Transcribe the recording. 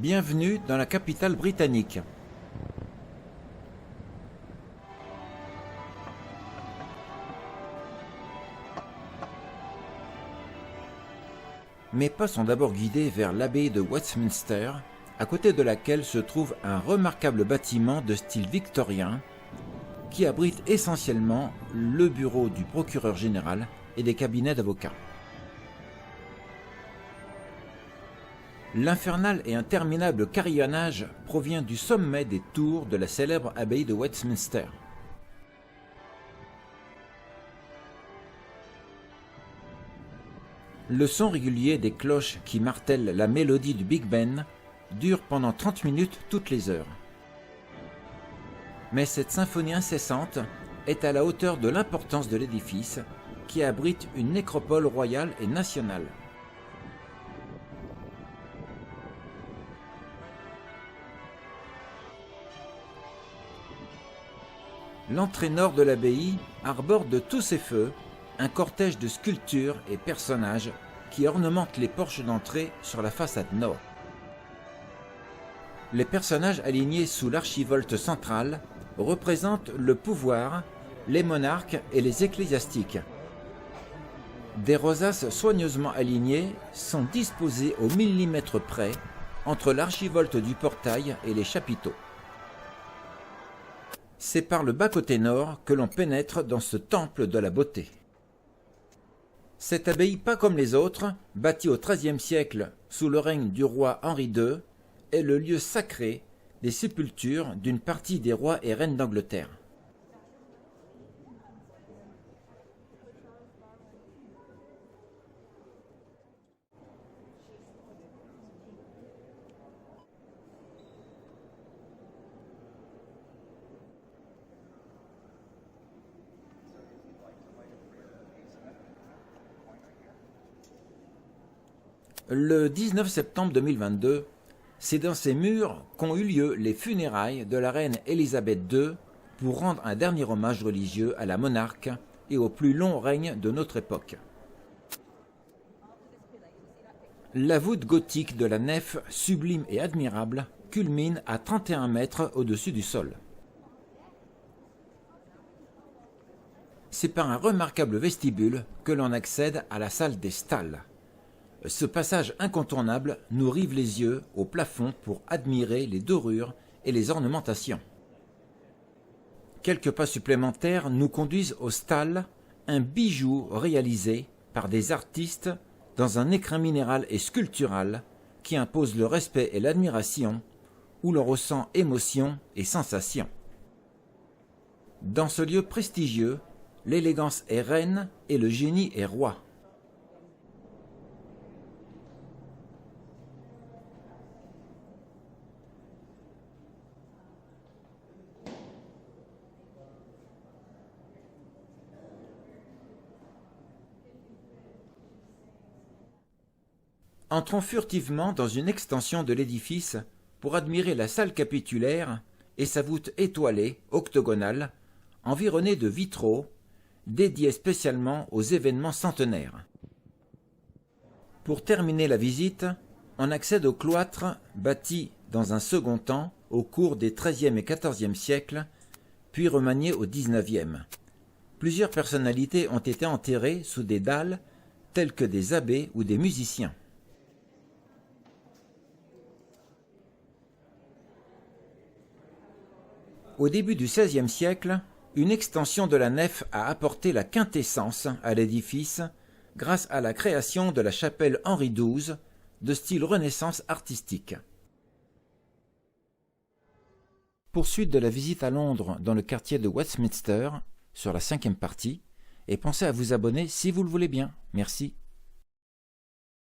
Bienvenue dans la capitale britannique. Mes pas sont d'abord guidés vers l'abbaye de Westminster, à côté de laquelle se trouve un remarquable bâtiment de style victorien qui abrite essentiellement le bureau du procureur général et des cabinets d'avocats. L'infernal et interminable carillonnage provient du sommet des tours de la célèbre abbaye de Westminster. Le son régulier des cloches qui martèlent la mélodie du Big Ben dure pendant 30 minutes toutes les heures. Mais cette symphonie incessante est à la hauteur de l'importance de l'édifice qui abrite une nécropole royale et nationale. L'entrée nord de l'abbaye arbore de tous ses feux un cortège de sculptures et personnages qui ornementent les porches d'entrée sur la façade nord. Les personnages alignés sous l'archivolte centrale représentent le pouvoir, les monarques et les ecclésiastiques. Des rosaces soigneusement alignées sont disposées au millimètre près entre l'archivolte du portail et les chapiteaux. C'est par le bas-côté nord que l'on pénètre dans ce temple de la beauté. Cette abbaye, pas comme les autres, bâtie au XIIIe siècle sous le règne du roi Henri II, est le lieu sacré des sépultures d'une partie des rois et reines d'Angleterre. Le 19 septembre 2022, c'est dans ces murs qu'ont eu lieu les funérailles de la reine Élisabeth II pour rendre un dernier hommage religieux à la monarque et au plus long règne de notre époque. La voûte gothique de la nef, sublime et admirable, culmine à 31 mètres au-dessus du sol. C'est par un remarquable vestibule que l'on accède à la salle des stalles. Ce passage incontournable nous rive les yeux au plafond pour admirer les dorures et les ornementations. Quelques pas supplémentaires nous conduisent au stal, un bijou réalisé par des artistes dans un écrin minéral et sculptural qui impose le respect et l'admiration, où l'on ressent émotion et sensation. Dans ce lieu prestigieux, l'élégance est reine et le génie est roi. Entrons furtivement dans une extension de l'édifice pour admirer la salle capitulaire et sa voûte étoilée, octogonale, environnée de vitraux, dédiés spécialement aux événements centenaires. Pour terminer la visite, on accède au cloître bâti dans un second temps au cours des XIIIe et XIVe siècles, puis remanié au XIXe. Plusieurs personnalités ont été enterrées sous des dalles, telles que des abbés ou des musiciens. Au début du XVIe siècle, une extension de la nef a apporté la quintessence à l'édifice grâce à la création de la chapelle Henri XII, de style Renaissance artistique. Poursuite de la visite à Londres dans le quartier de Westminster, sur la 5e partie, et pensez à vous abonner si vous le voulez bien. Merci.